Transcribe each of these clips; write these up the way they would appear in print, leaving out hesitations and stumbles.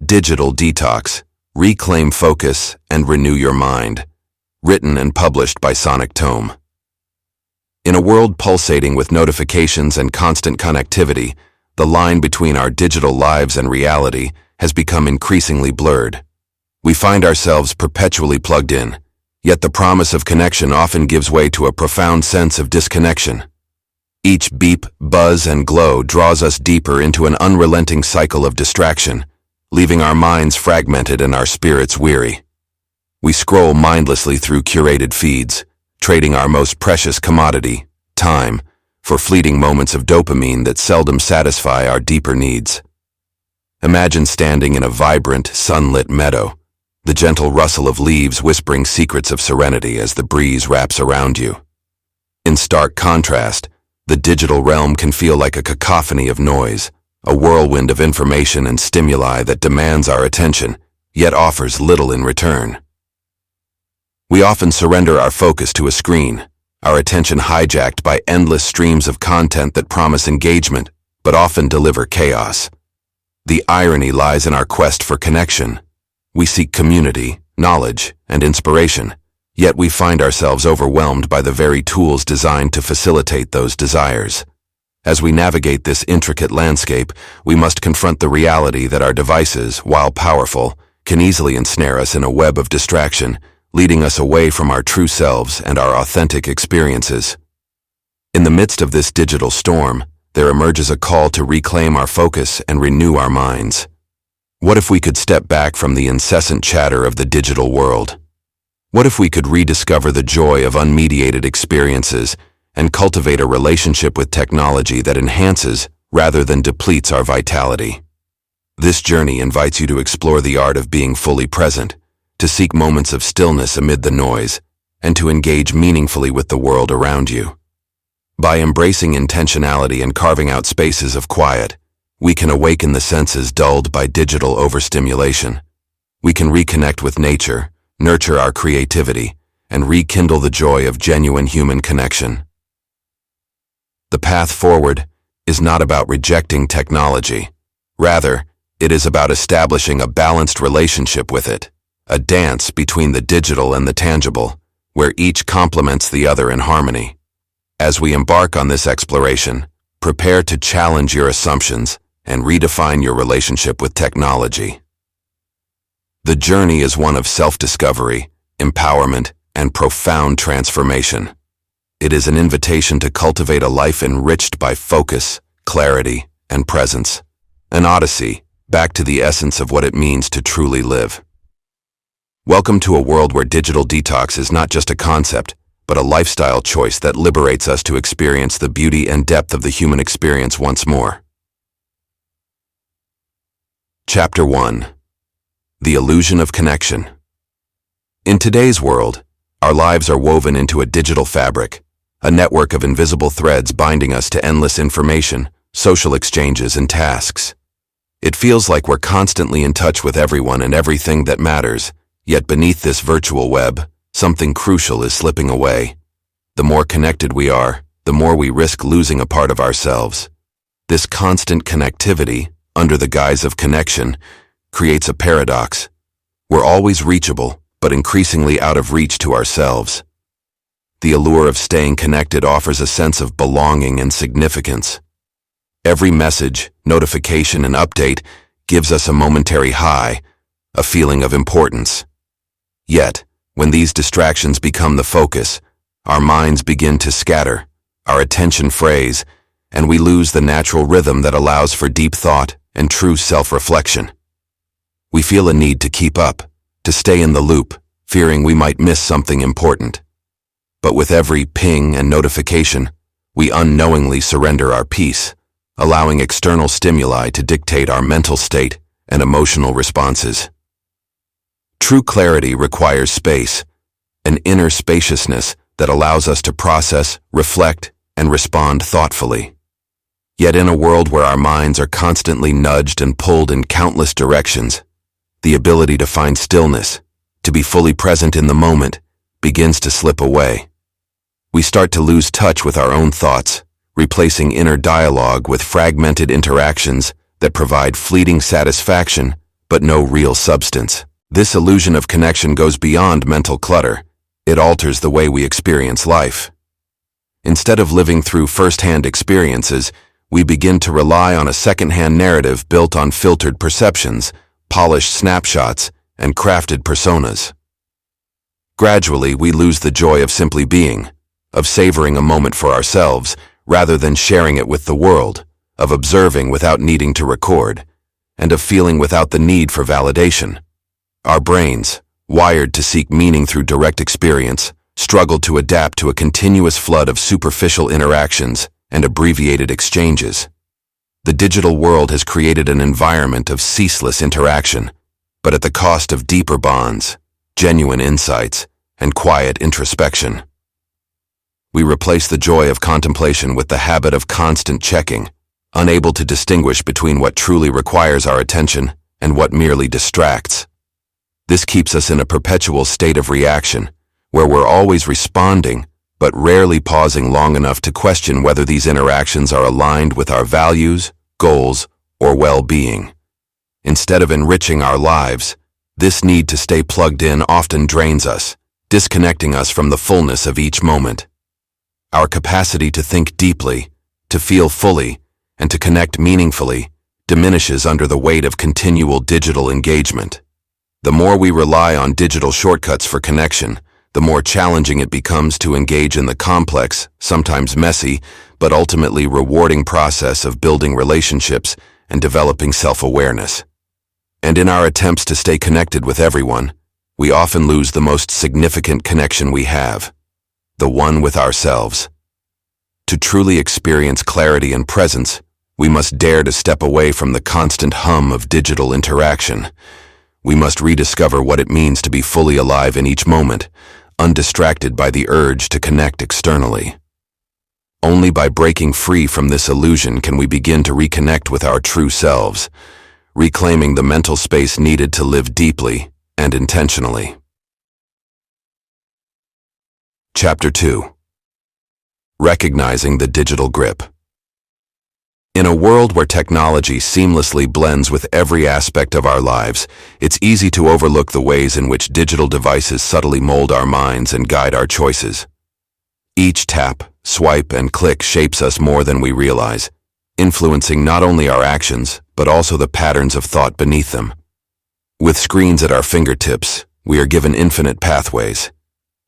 Digital Detox, Reclaim Focus and Renew Your Mind. Written and published by Sonic Tome. In a world pulsating with notifications and constant connectivity, the line between our digital lives and reality has become increasingly blurred. We find ourselves perpetually plugged in, yet the promise of connection often gives way to a profound sense of disconnection. Each beep, buzz, and glow draws us deeper into an unrelenting cycle of distraction, leaving our minds fragmented and our spirits weary. We scroll mindlessly through curated feeds, trading our most precious commodity, time, for fleeting moments of dopamine that seldom satisfy our deeper needs. Imagine standing in a vibrant, sunlit meadow, the gentle rustle of leaves whispering secrets of serenity as the breeze wraps around you. In stark contrast, the digital realm can feel like a cacophony of noise, a whirlwind of information and stimuli that demands our attention, yet offers little in return. We often surrender our focus to a screen, our attention hijacked by endless streams of content that promise engagement, but often deliver chaos. The irony lies in our quest for connection. We seek community, knowledge, and inspiration, yet we find ourselves overwhelmed by the very tools designed to facilitate those desires. As we navigate this intricate landscape, we must confront the reality that our devices, while powerful, can easily ensnare us in a web of distraction, leading us away from our true selves and our authentic experiences. In the midst of this digital storm, there emerges a call to reclaim our focus and renew our minds. What if we could step back from the incessant chatter of the digital world? What if we could rediscover the joy of unmediated experiences and cultivate a relationship with technology that enhances rather than depletes our vitality? This journey invites you to explore the art of being fully present, to seek moments of stillness amid the noise, and to engage meaningfully with the world around you. By embracing intentionality and carving out spaces of quiet, we can awaken the senses dulled by digital overstimulation. We can reconnect with nature, nurture our creativity, and rekindle the joy of genuine human connection. The path forward is not about rejecting technology. Rather, it is about establishing a balanced relationship with it, a dance between the digital and the tangible, where each complements the other in harmony. As we embark on this exploration, prepare to challenge your assumptions and redefine your relationship with technology. The journey is one of self-discovery, empowerment, and profound transformation. It is an invitation to cultivate a life enriched by focus, clarity, and presence. An odyssey back to the essence of what it means to truly live. Welcome to a world where digital detox is not just a concept, but a lifestyle choice that liberates us to experience the beauty and depth of the human experience once more. Chapter 1. The Illusion of Connection. In today's world, our lives are woven into a digital fabric, a network of invisible threads binding us to endless information, social exchanges, and tasks. It feels like we're constantly in touch with everyone and everything that matters, yet beneath this virtual web, something crucial is slipping away. The more connected we are, the more we risk losing a part of ourselves. This constant connectivity, under the guise of connection, creates a paradox. We're always reachable, but increasingly out of reach to ourselves. The allure of staying connected offers a sense of belonging and significance. Every message, notification, and update gives us a momentary high, a feeling of importance. Yet, when these distractions become the focus, our minds begin to scatter, our attention frays, and we lose the natural rhythm that allows for deep thought and true self-reflection. We feel a need to keep up, to stay in the loop, fearing we might miss something important. But with every ping and notification, we unknowingly surrender our peace, allowing external stimuli to dictate our mental state and emotional responses. True clarity requires space, an inner spaciousness that allows us to process, reflect, and respond thoughtfully. Yet in a world where our minds are constantly nudged and pulled in countless directions, the ability to find stillness, to be fully present in the moment, begins to slip away. We start to lose touch with our own thoughts, replacing inner dialogue with fragmented interactions that provide fleeting satisfaction but no real substance. This illusion of connection goes beyond mental clutter. It alters the way we experience life. Instead of living through first-hand experiences, we begin to rely on a second-hand narrative built on filtered perceptions, polished snapshots, and crafted personas. Gradually, we lose the joy of simply being, of savoring a moment for ourselves, rather than sharing it with the world, of observing without needing to record, and of feeling without the need for validation. Our brains, wired to seek meaning through direct experience, struggle to adapt to a continuous flood of superficial interactions and abbreviated exchanges. The digital world has created an environment of ceaseless interaction, but at the cost of deeper bonds, genuine insights, and quiet introspection. We replace the joy of contemplation with the habit of constant checking, unable to distinguish between what truly requires our attention and what merely distracts. This keeps us in a perpetual state of reaction, where we're always responding, but rarely pausing long enough to question whether these interactions are aligned with our values, goals, or well-being. Instead of enriching our lives, this need to stay plugged in often drains us, disconnecting us from the fullness of each moment. Our capacity to think deeply, to feel fully, and to connect meaningfully diminishes under the weight of continual digital engagement. The more we rely on digital shortcuts for connection, the more challenging it becomes to engage in the complex, sometimes messy, but ultimately rewarding process of building relationships and developing self-awareness. And in our attempts to stay connected with everyone, we often lose the most significant connection we have, the one with ourselves. To truly experience clarity and presence, we must dare to step away from the constant hum of digital interaction. We must rediscover what it means to be fully alive in each moment, undistracted by the urge to connect externally. Only by breaking free from this illusion can we begin to reconnect with our true selves, reclaiming the mental space needed to live deeply and intentionally. Chapter 2. Recognizing the digital grip. In a world where technology seamlessly blends with every aspect of our lives, it's easy to overlook the ways in which digital devices subtly mold our minds and guide our choices. Each tap, swipe, and click shapes us more than we realize, influencing not only our actions, but also the patterns of thought beneath them. With screens at our fingertips, we are given infinite pathways.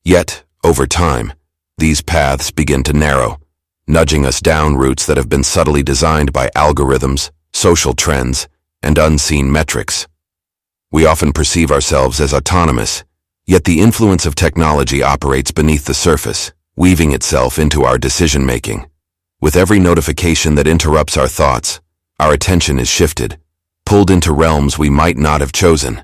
Yet, over time, these paths begin to narrow, nudging us down routes that have been subtly designed by algorithms, social trends, and unseen metrics. We often perceive ourselves as autonomous, yet the influence of technology operates beneath the surface, weaving itself into our decision-making. With every notification that interrupts our thoughts, our attention is shifted, pulled into realms we might not have chosen.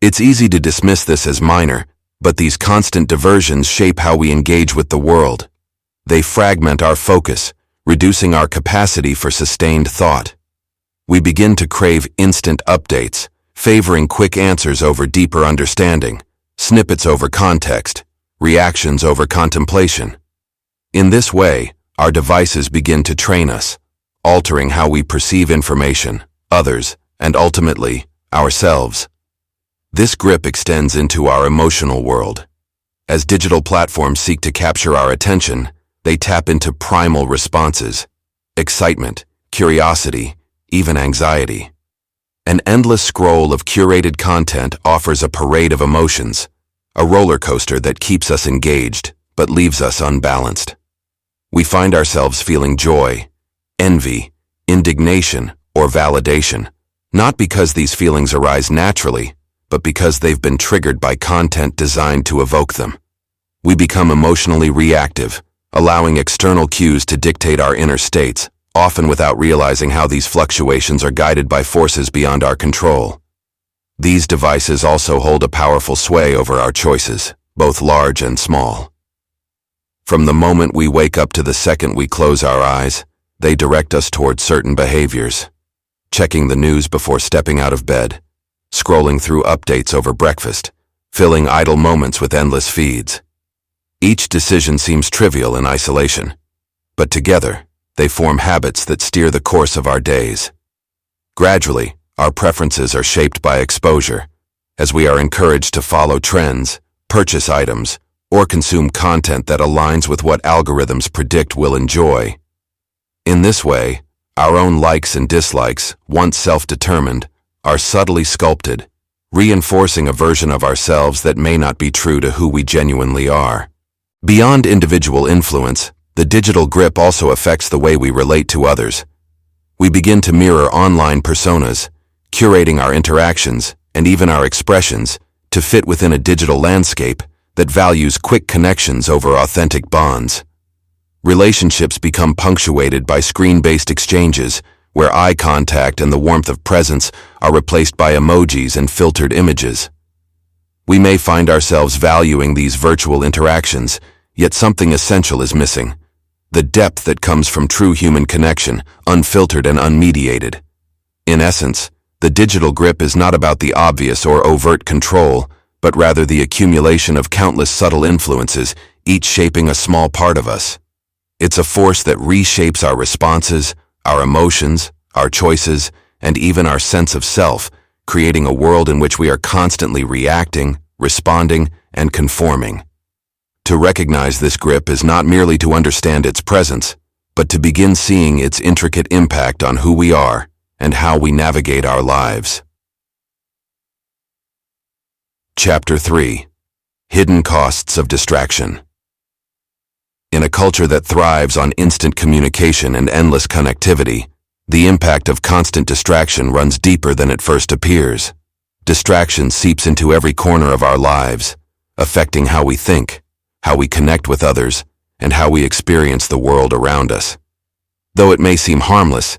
It's easy to dismiss this as minor, but these constant diversions shape how we engage with the world. They fragment our focus, reducing our capacity for sustained thought. We begin to crave instant updates, favoring quick answers over deeper understanding, snippets over context, reactions over contemplation. In this way, our devices begin to train us, altering how we perceive information, others, and ultimately, ourselves. This grip extends into our emotional world. As digital platforms seek to capture our attention, they tap into primal responses: excitement, curiosity, even anxiety. An endless scroll of curated content offers a parade of emotions, a roller coaster that keeps us engaged but leaves us unbalanced. We find ourselves feeling joy, envy, indignation, or validation, not because these feelings arise naturally, but because they've been triggered by content designed to evoke them. We become emotionally reactive, allowing external cues to dictate our inner states, often without realizing how these fluctuations are guided by forces beyond our control. These devices also hold a powerful sway over our choices, both large and small. From the moment we wake up to the second we close our eyes, they direct us toward certain behaviors. Checking the news before stepping out of bed, scrolling through updates over breakfast, filling idle moments with endless feeds. Each decision seems trivial in isolation, but together, they form habits that steer the course of our days. Gradually, Our preferences are shaped by exposure, as we are encouraged to follow trends, purchase items, or consume content that aligns with what algorithms predict we'll enjoy. In this way, our own likes and dislikes, once self-determined, are subtly sculpted, reinforcing a version of ourselves that may not be true to who we genuinely are. Beyond individual influence, the digital grip also affects the way we relate to others. We begin to mirror online personas, curating our interactions and even our expressions to fit within a digital landscape that values quick connections over authentic bonds. Relationships become punctuated by screen-based exchanges, where eye contact and the warmth of presence are replaced by emojis and filtered images. We may find ourselves valuing these virtual interactions, yet something essential is missing: the depth that comes from true human connection, unfiltered and unmediated. In essence, the digital grip is not about the obvious or overt control, but rather the accumulation of countless subtle influences, each shaping a small part of us. It's a force that reshapes our responses, our emotions, our choices, and even our sense of self, creating a world in which we are constantly reacting, responding, and conforming. To recognize this grip is not merely to understand its presence, but to begin seeing its intricate impact on who we are and how we navigate our lives. Chapter 3: Hidden Costs of Distraction. In a culture that thrives on instant communication and endless connectivity, the impact of constant distraction runs deeper than it first appears. Distraction seeps into every corner of our lives, affecting how we think, how we connect with others, and how we experience the world around us. Though it may seem harmless,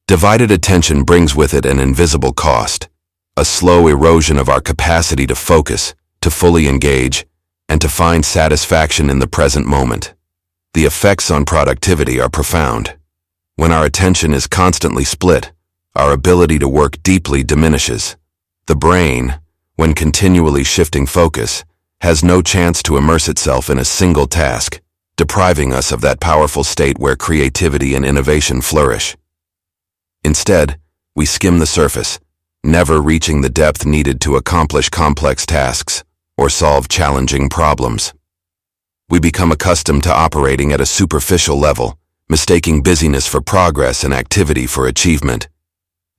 divided attention brings with it an invisible cost, a slow erosion of our capacity to focus, to fully engage, and to find satisfaction in the present moment. The effects on productivity are profound. When our attention is constantly split, our ability to work deeply diminishes. The brain, when continually shifting focus, has no chance to immerse itself in a single task, depriving us of that powerful state where creativity and innovation flourish. Instead, we skim the surface, never reaching the depth needed to accomplish complex tasks or solve challenging problems. We become accustomed to operating at a superficial level, mistaking busyness for progress and activity for achievement.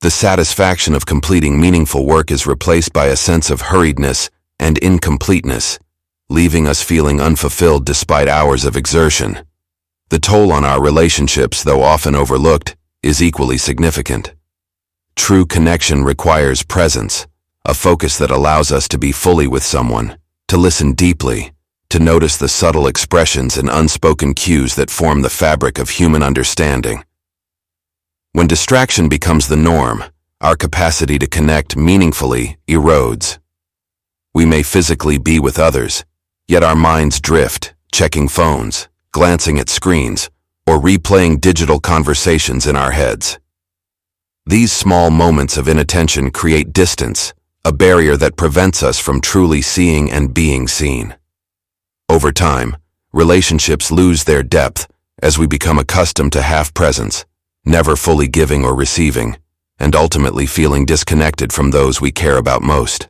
The satisfaction of completing meaningful work is replaced by a sense of hurriedness and incompleteness, leaving us feeling unfulfilled despite hours of exertion. The toll on our relationships, though often overlooked, is equally significant. True connection requires presence, a focus that allows us to be fully with someone, to listen deeply, to notice the subtle expressions and unspoken cues that form the fabric of human understanding. When distraction becomes the norm, our capacity to connect meaningfully erodes. We may physically be with others, yet our minds drift, checking phones, glancing at screens, or replaying digital conversations in our heads. These small moments of inattention create distance, a barrier that prevents us from truly seeing and being seen. Over time, relationships lose their depth as we become accustomed to half-presence, never fully giving or receiving, and ultimately feeling disconnected from those we care about most.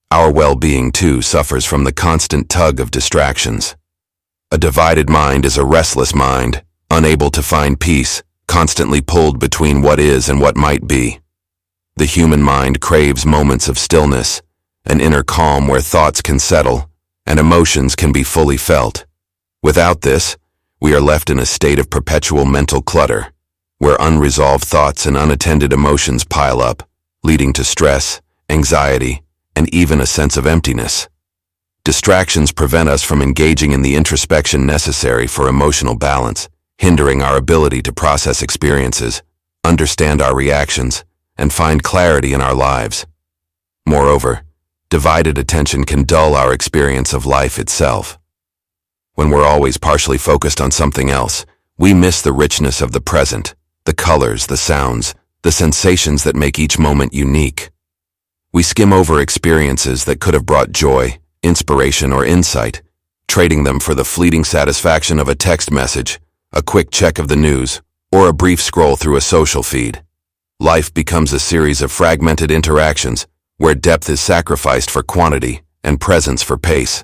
Our well-being, too, suffers from the constant tug of distractions. A divided mind is a restless mind, unable to find peace, constantly pulled between what is and what might be. The human mind craves moments of stillness, an inner calm where thoughts can settle and emotions can be fully felt. Without this, we are left in a state of perpetual mental clutter, where unresolved thoughts and unattended emotions pile up, leading to stress, anxiety, and even a sense of emptiness. Distractions prevent us from engaging in the introspection necessary for emotional balance, hindering our ability to process experiences, understand our reactions, and find clarity in our lives. Moreover, divided attention can dull our experience of life itself. When we're always partially focused on something else, we miss the richness of the present, the colors, the sounds, the sensations that make each moment unique. We skim over experiences that could have brought joy, inspiration, or insight, trading them for the fleeting satisfaction of a text message, a quick check of the news, or a brief scroll through a social feed. Life becomes a series of fragmented interactions where depth is sacrificed for quantity and presence for pace.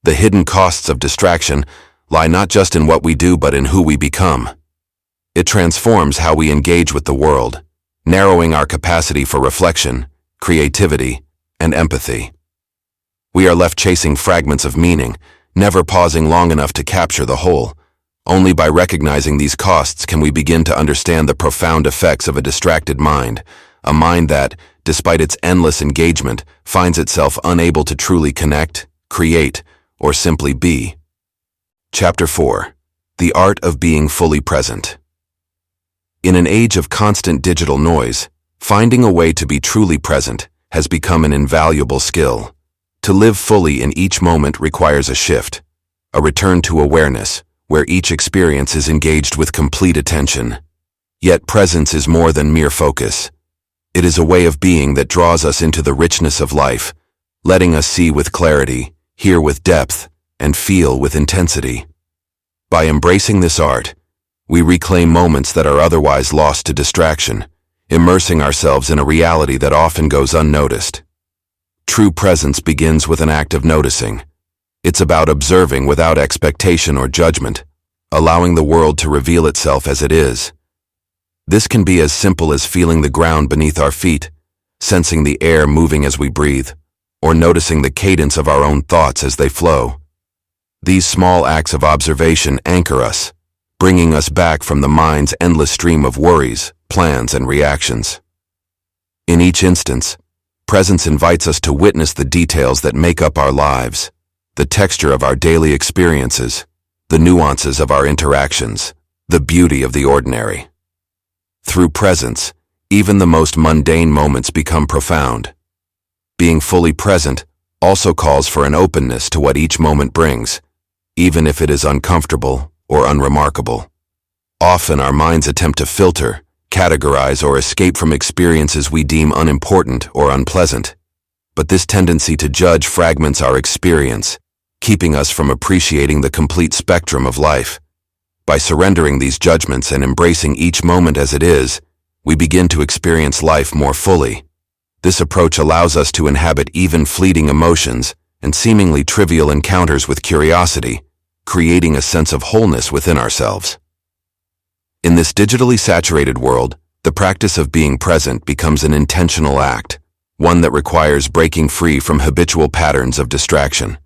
The hidden costs of distraction lie not just in what we do but in who we become. It transforms how we engage with the world, narrowing our capacity for reflection, creativity, and empathy. We are left chasing fragments of meaning, never pausing long enough to capture the whole. Only by recognizing these costs can we begin to understand the profound effects of a distracted mind, a mind that, despite its endless engagement, finds itself unable to truly connect, create, or simply be. Chapter 4. The Art of Being Fully Present. In an age of constant digital noise, finding a way to be truly present has become an invaluable skill. To live fully in each moment requires a shift, a return to awareness, where each experience is engaged with complete attention. Yet presence is more than mere focus. It is a way of being that draws us into the richness of life, letting us see with clarity, hear with depth, and feel with intensity. By embracing this art, we reclaim moments that are otherwise lost to distraction, immersing ourselves in a reality that often goes unnoticed. True presence begins with an act of noticing. It's about observing without expectation or judgment, allowing the world to reveal itself as it is. This can be as simple as feeling the ground beneath our feet, sensing the air moving as we breathe, or noticing the cadence of our own thoughts as they flow. These small acts of observation anchor us, bringing us back from the mind's endless stream of worries, plans, and reactions. In each instance, presence invites us to witness the details that make up our lives, the texture of our daily experiences, the nuances of our interactions, the beauty of the ordinary. Through presence, even the most mundane moments become profound. Being fully present also calls for an openness to what each moment brings, even if it is uncomfortable or unremarkable. Often our minds attempt to filter, categorize, or escape from experiences we deem unimportant or unpleasant. But this tendency to judge fragments our experience, keeping us from appreciating the complete spectrum of life. By surrendering these judgments and embracing each moment as it is, we begin to experience life more fully. This approach allows us to inhabit even fleeting emotions and seemingly trivial encounters with curiosity, creating a sense of wholeness within ourselves. In this digitally saturated world, the practice of being present becomes an intentional act, one that requires breaking free from habitual patterns of distraction.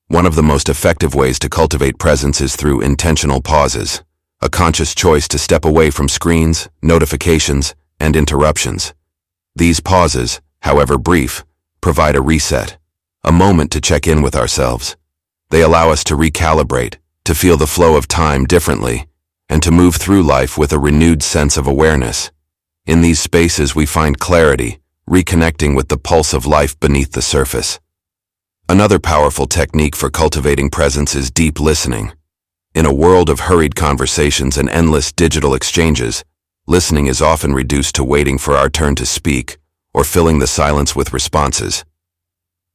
One of the most effective ways to cultivate presence is through intentional pauses, a conscious choice to step away from screens, notifications, and interruptions. These pauses, however brief, provide a reset, a moment to check in with ourselves. They allow us to recalibrate, to feel the flow of time differently, and to move through life with a renewed sense of awareness. In these spaces we find clarity, reconnecting with the pulse of life beneath the surface. Another powerful technique for cultivating presence is deep listening. In a world of hurried conversations and endless digital exchanges, listening is often reduced to waiting for our turn to speak or filling the silence with responses.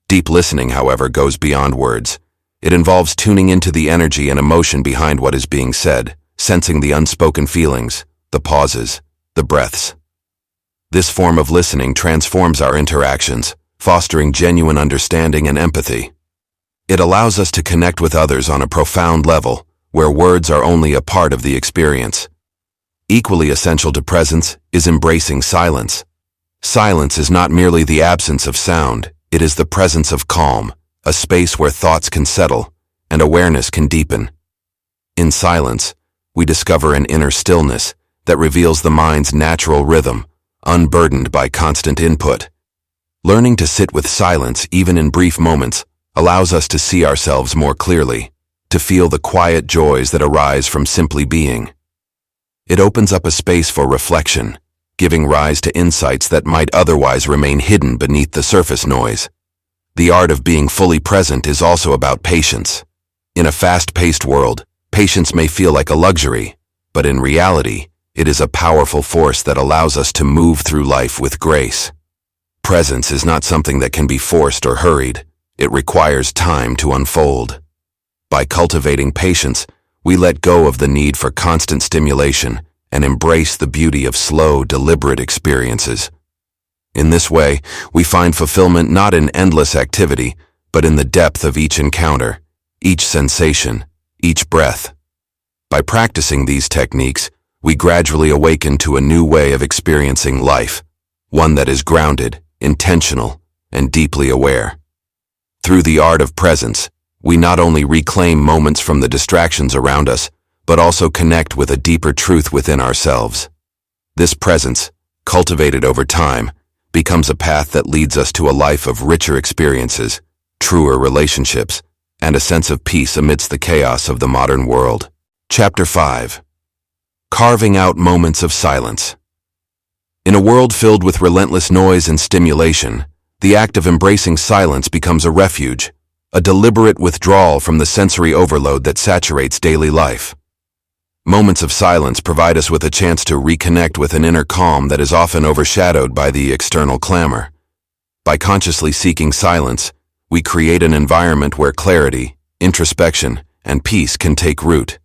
Deep listening, however, goes beyond words. It involves tuning into the energy and emotion behind what is being said, sensing the unspoken feelings, the pauses, the breaths. This form of listening transforms our interactions, fostering genuine understanding and empathy. It allows us to connect with others on a profound level, where words are only a part of the experience. Equally essential to presence is embracing silence. Silence is not merely the absence of sound, it is the presence of calm, a space where thoughts can settle and awareness can deepen. In silence, we discover an inner stillness that reveals the mind's natural rhythm, unburdened by constant input. Learning to sit with silence, even in brief moments, allows us to see ourselves more clearly, to feel the quiet joys that arise from simply being. It opens up a space for reflection, giving rise to insights that might otherwise remain hidden beneath the surface noise. The art of being fully present is also about patience. In a fast-paced world, patience may feel like a luxury, but in reality, it is a powerful force that allows us to move through life with grace. Presence is not something that can be forced or hurried. It requires time to unfold. By cultivating patience, we let go of the need for constant stimulation and embrace the beauty of slow, deliberate experiences. In this way, we find fulfillment not in endless activity, but in the depth of each encounter, each sensation, each breath. By practicing these techniques, we gradually awaken to a new way of experiencing life, one that is grounded, intentional, and deeply aware. Through the art of presence, we not only reclaim moments from the distractions around us, but also connect with a deeper truth within ourselves. This presence, cultivated over time, becomes a path that leads us to a life of richer experiences, truer relationships, and a sense of peace amidst the chaos of the modern world. Chapter 5. Carving out moments of silence. In a world filled with relentless noise and stimulation, the act of embracing silence becomes a refuge, a deliberate withdrawal from the sensory overload that saturates daily life. Moments of silence provide us with a chance to reconnect with an inner calm that is often overshadowed by the external clamor. By consciously seeking silence, we create an environment where clarity, introspection, and peace can take root.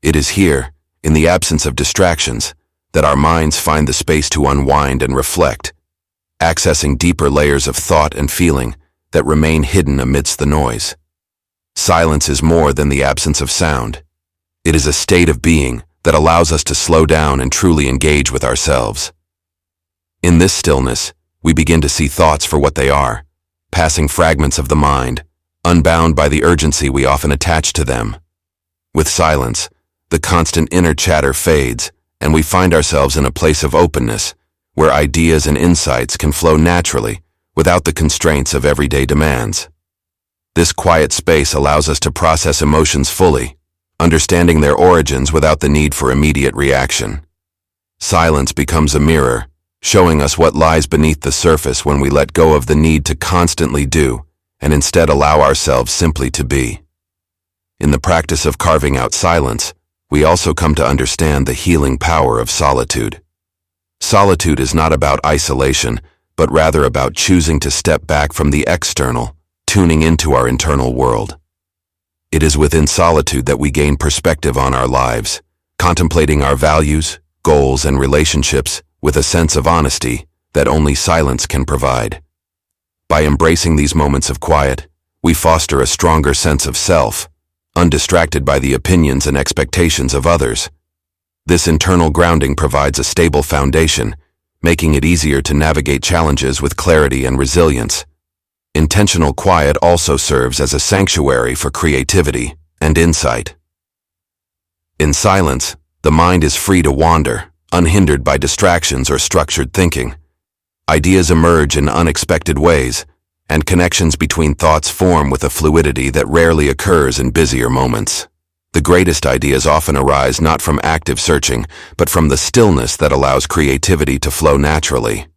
It is here, in the absence of distractions, that our minds find the space to unwind and reflect, accessing deeper layers of thought and feeling that remain hidden amidst the noise. Silence is more than the absence of sound. It is a state of being that allows us to slow down and truly engage with ourselves. In this stillness, we begin to see thoughts for what they are, passing fragments of the mind, unbound by the urgency we often attach to them. With silence, the constant inner chatter fades, and we find ourselves in a place of openness, where ideas and insights can flow naturally, without the constraints of everyday demands. This quiet space allows us to process emotions fully, understanding their origins without the need for immediate reaction. Silence becomes a mirror, showing us what lies beneath the surface when we let go of the need to constantly do, and instead allow ourselves simply to be. In the practice of carving out silence, we also come to understand the healing power of solitude. Solitude is not about isolation, but rather about choosing to step back from the external, tuning into our internal world. It is within solitude that we gain perspective on our lives, contemplating our values, goals, and relationships with a sense of honesty that only silence can provide. By embracing these moments of quiet, we foster a stronger sense of self, undistracted by the opinions and expectations of others. This internal grounding provides a stable foundation, making it easier to navigate challenges with clarity and resilience. Intentional quiet also serves as a sanctuary for creativity and insight. In silence, the mind is free to wander, unhindered by distractions or structured thinking. Ideas emerge in unexpected ways, and connections between thoughts form with a fluidity that rarely occurs in busier moments. The greatest ideas often arise not from active searching, but from the stillness that allows creativity to flow naturally.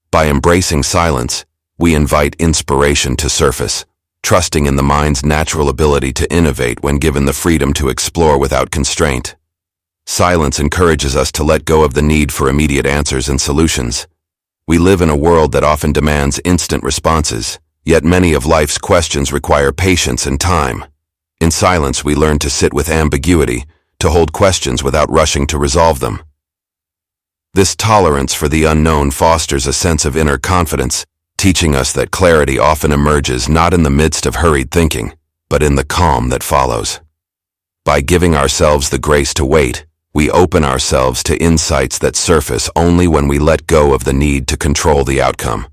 By embracing silence, we invite inspiration to surface, trusting in the mind's natural ability to innovate when given the freedom to explore without constraint. Silence encourages us to let go of the need for immediate answers and solutions. We live in a world that often demands instant responses, yet many of life's questions require patience and time. In silence, we learn to sit with ambiguity, to hold questions without rushing to resolve them. This tolerance for the unknown fosters a sense of inner confidence, teaching us that clarity often emerges not in the midst of hurried thinking, but in the calm that follows. By giving ourselves the grace to wait, we open ourselves to insights that surface only when we let go of the need to control the outcome.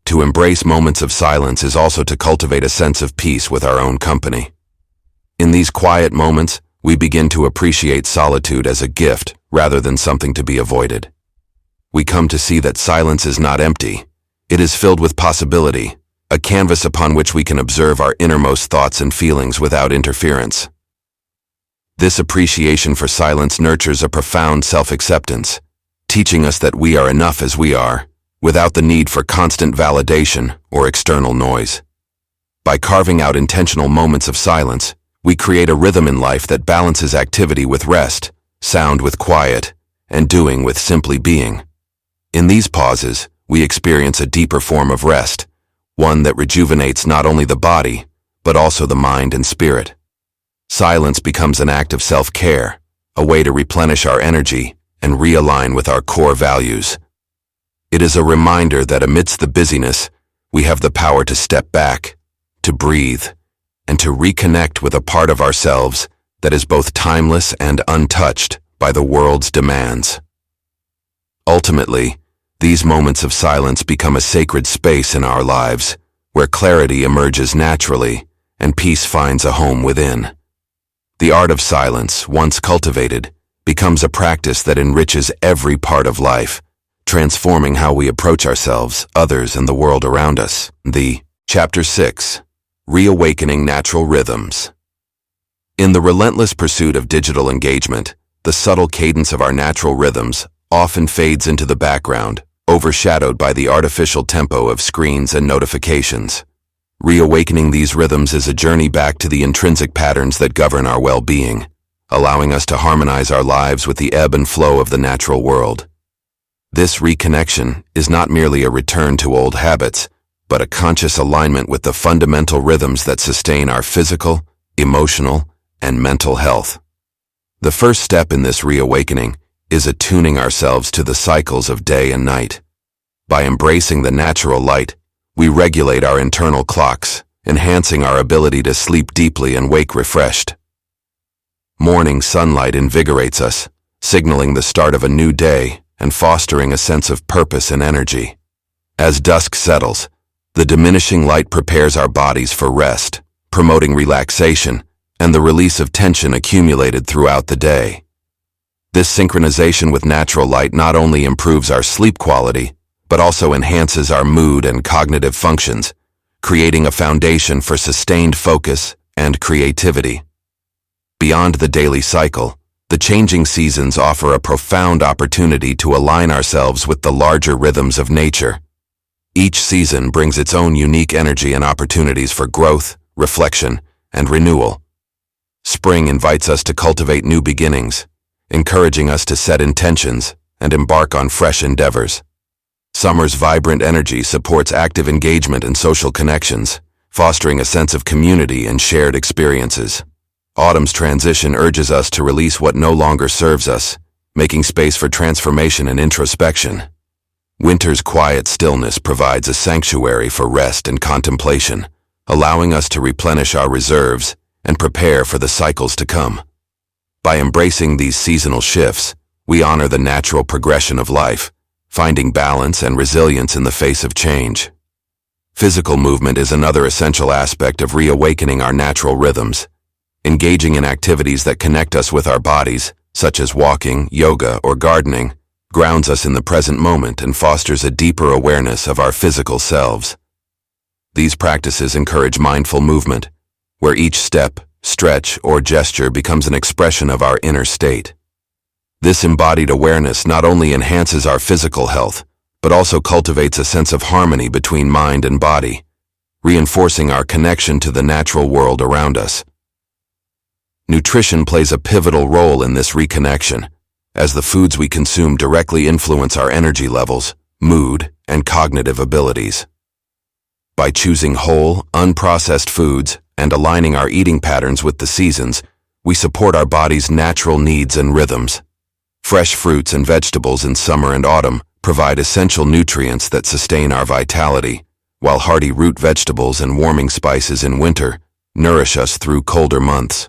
To embrace moments of silence is also to cultivate a sense of peace with our own company. In these quiet moments, we begin to appreciate solitude as a gift rather than something to be avoided. We come to see that silence is not empty. It is filled with possibility, a canvas upon which we can observe our innermost thoughts and feelings without interference. This appreciation for silence nurtures a profound self-acceptance, teaching us that we are enough as we are, without the need for constant validation or external noise. By carving out intentional moments of silence, we create a rhythm in life that balances activity with rest, sound with quiet, and doing with simply being. In these pauses, we experience a deeper form of rest, one that rejuvenates not only the body, but also the mind and spirit. Silence becomes an act of self-care, a way to replenish our energy and realign with our core values. It is a reminder that amidst the busyness, we have the power to step back, to breathe, and to reconnect with a part of ourselves that is both timeless and untouched by the world's demands. Ultimately, these moments of silence become a sacred space in our lives, where clarity emerges naturally and peace finds a home within. The art of silence, once cultivated, becomes a practice that enriches every part of life, transforming how we approach ourselves, others, and the world around us. Chapter 6. Reawakening Natural Rhythms. In the relentless pursuit of digital engagement, the subtle cadence of our natural rhythms often fades into the background, overshadowed by the artificial tempo of screens and notifications. Reawakening these rhythms is a journey back to the intrinsic patterns that govern our well-being, allowing us to harmonize our lives with the ebb and flow of the natural world. This reconnection is not merely a return to old habits, but a conscious alignment with the fundamental rhythms that sustain our physical, emotional, and mental health. The first step in this reawakening is attuning ourselves to the cycles of day and night. By embracing the natural light, we regulate our internal clocks, enhancing our ability to sleep deeply and wake refreshed. Morning sunlight invigorates us, signaling the start of a new day and fostering a sense of purpose and energy. As dusk settles, the diminishing light prepares our bodies for rest, promoting relaxation and the release of tension accumulated throughout the day. This synchronization with natural light not only improves our sleep quality, but also enhances our mood and cognitive functions, creating a foundation for sustained focus and creativity. Beyond the daily cycle, the changing seasons offer a profound opportunity to align ourselves with the larger rhythms of nature. Each season brings its own unique energy and opportunities for growth, reflection, and renewal. Spring invites us to cultivate new beginnings, encouraging us to set intentions and embark on fresh endeavors. Summer's vibrant energy supports active engagement and social connections, fostering a sense of community and shared experiences. Autumn's transition urges us to release what no longer serves us, making space for transformation and introspection. Winter's quiet stillness provides a sanctuary for rest and contemplation, allowing us to replenish our reserves and prepare for the cycles to come. By embracing these seasonal shifts, we honor the natural progression of life, finding balance and resilience in the face of change. Physical movement is another essential aspect of reawakening our natural rhythms. Engaging in activities that connect us with our bodies, such as walking, yoga, or gardening, grounds us in the present moment and fosters a deeper awareness of our physical selves. These practices encourage mindful movement, where each step, stretch, or gesture becomes an expression of our inner state. This embodied awareness not only enhances our physical health, but also cultivates a sense of harmony between mind and body, reinforcing our connection to the natural world around us. Nutrition plays a pivotal role in this reconnection, as the foods we consume directly influence our energy levels, mood, and cognitive abilities. By choosing whole, unprocessed foods and aligning our eating patterns with the seasons, we support our body's natural needs and rhythms. Fresh fruits and vegetables in summer and autumn provide essential nutrients that sustain our vitality, while hearty root vegetables and warming spices in winter nourish us through colder months.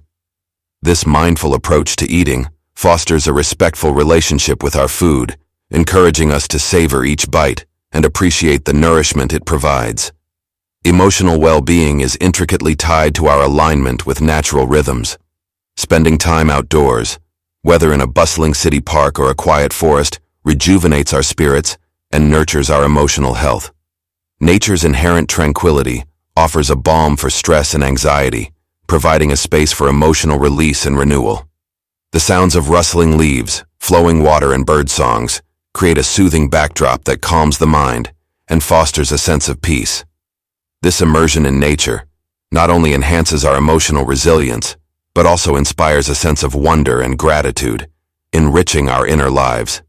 This mindful approach to eating fosters a respectful relationship with our food, encouraging us to savor each bite and appreciate the nourishment it provides. Emotional well-being is intricately tied to our alignment with natural rhythms. Spending time outdoors, whether in a bustling city park or a quiet forest, rejuvenates our spirits and nurtures our emotional health. Nature's inherent tranquility offers a balm for stress and anxiety, providing a space for emotional release and renewal. The sounds of rustling leaves, flowing water, and bird songs create a soothing backdrop that calms the mind and fosters a sense of peace. This immersion in nature not only enhances our emotional resilience, but also inspires a sense of wonder and gratitude, enriching our inner lives.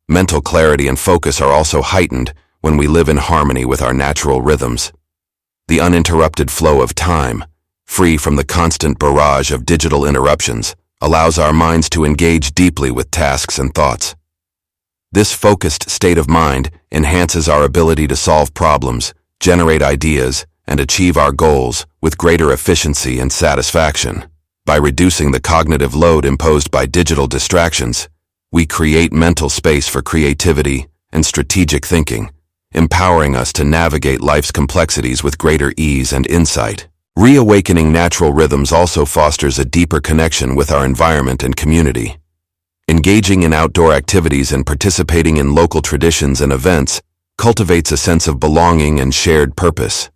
Mental clarity and focus are also heightened when we live in harmony with our natural rhythms. The uninterrupted flow of time, free from the constant barrage of digital interruptions, allows our minds to engage deeply with tasks and thoughts. This focused state of mind enhances our ability to solve problems, generate ideas, and achieve our goals with greater efficiency and satisfaction. By reducing the cognitive load imposed by digital distractions, we create mental space for creativity and strategic thinking, empowering us to navigate life's complexities with greater ease and insight. Reawakening natural rhythms also fosters a deeper connection with our environment and community. Engaging in outdoor activities and participating in local traditions and events cultivates a sense of belonging and shared purpose.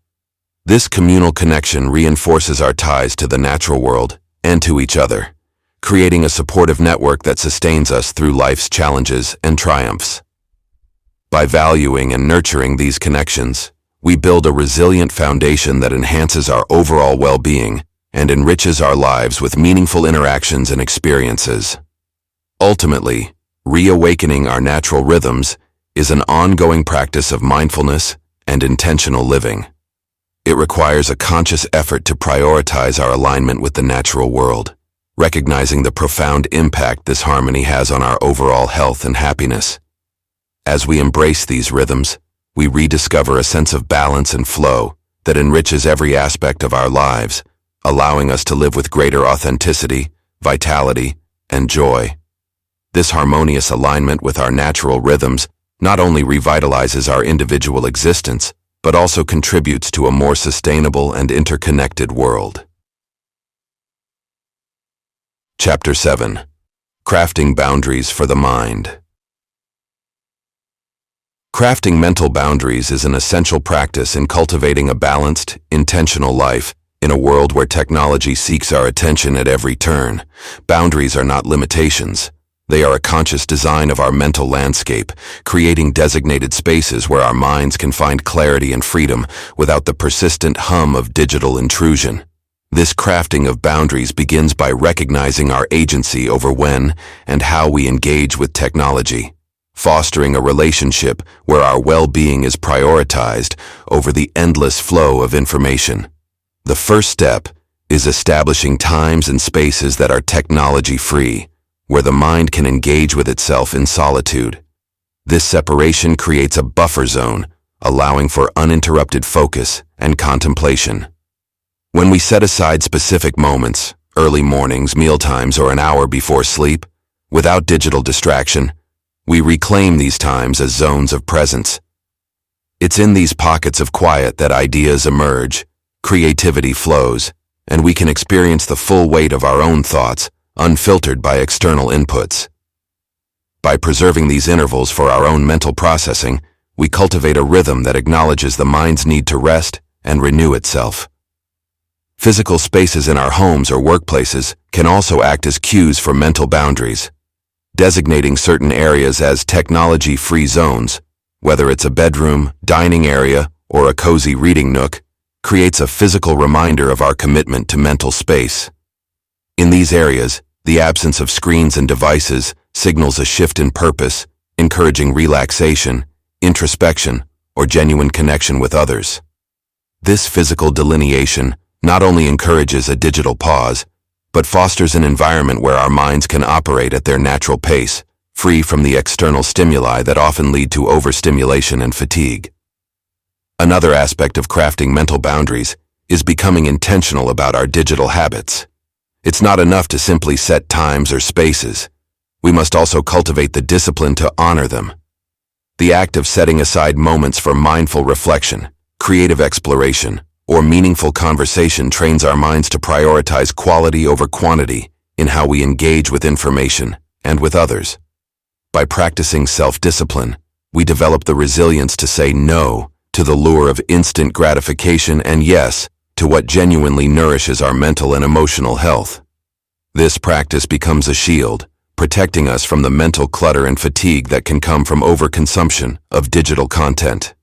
This communal connection reinforces our ties to the natural world and to each other, creating a supportive network that sustains us through life's challenges and triumphs. By valuing and nurturing these connections, we build a resilient foundation that enhances our overall well-being and enriches our lives with meaningful interactions and experiences. Ultimately, reawakening our natural rhythms is an ongoing practice of mindfulness and intentional living. It requires a conscious effort to prioritize our alignment with the natural world, recognizing the profound impact this harmony has on our overall health and happiness. As we embrace these rhythms, we rediscover a sense of balance and flow that enriches every aspect of our lives, allowing us to live with greater authenticity, vitality, and joy. This harmonious alignment with our natural rhythms not only revitalizes our individual existence, but also contributes to a more sustainable and interconnected world. Chapter 7. Crafting Boundaries for the Mind. Crafting mental boundaries is an essential practice in cultivating a balanced, intentional life in a world where technology seeks our attention at every turn. Boundaries are not limitations. They are a conscious design of our mental landscape, creating designated spaces where our minds can find clarity and freedom without the persistent hum of digital intrusion. This crafting of boundaries begins by recognizing our agency over when and how we engage with technology, fostering a relationship where our well-being is prioritized over the endless flow of information. The first step is establishing times and spaces that are technology-free, where the mind can engage with itself in solitude. This separation creates a buffer zone, allowing for uninterrupted focus and contemplation. When we set aside specific moments, early mornings, mealtimes, or an hour before sleep, without digital distraction, we reclaim these times as zones of presence. It's in these pockets of quiet that ideas emerge, creativity flows, and we can experience the full weight of our own thoughts, unfiltered by external inputs. By preserving these intervals for our own mental processing, we cultivate a rhythm that acknowledges the mind's need to rest and renew itself. Physical spaces in our homes or workplaces can also act as cues for mental boundaries. Designating certain areas as technology-free zones, whether it's a bedroom, dining area, or a cozy reading nook, creates a physical reminder of our commitment to mental space. In these areas, the absence of screens and devices signals a shift in purpose, encouraging relaxation, introspection, or genuine connection with others. This physical delineation not only encourages a digital pause, but fosters an environment where our minds can operate at their natural pace, free from the external stimuli that often lead to overstimulation and fatigue. Another aspect of crafting mental boundaries is becoming intentional about our digital habits. It's not enough to simply set times or spaces. We must also cultivate the discipline to honor them. The act of setting aside moments for mindful reflection, creative exploration, or meaningful conversation trains our minds to prioritize quality over quantity in how we engage with information and with others. By practicing self-discipline, we develop the resilience to say no to the lure of instant gratification and yes to what genuinely nourishes our mental and emotional health. This practice becomes a shield, protecting us from the mental clutter and fatigue that can come from overconsumption of digital content.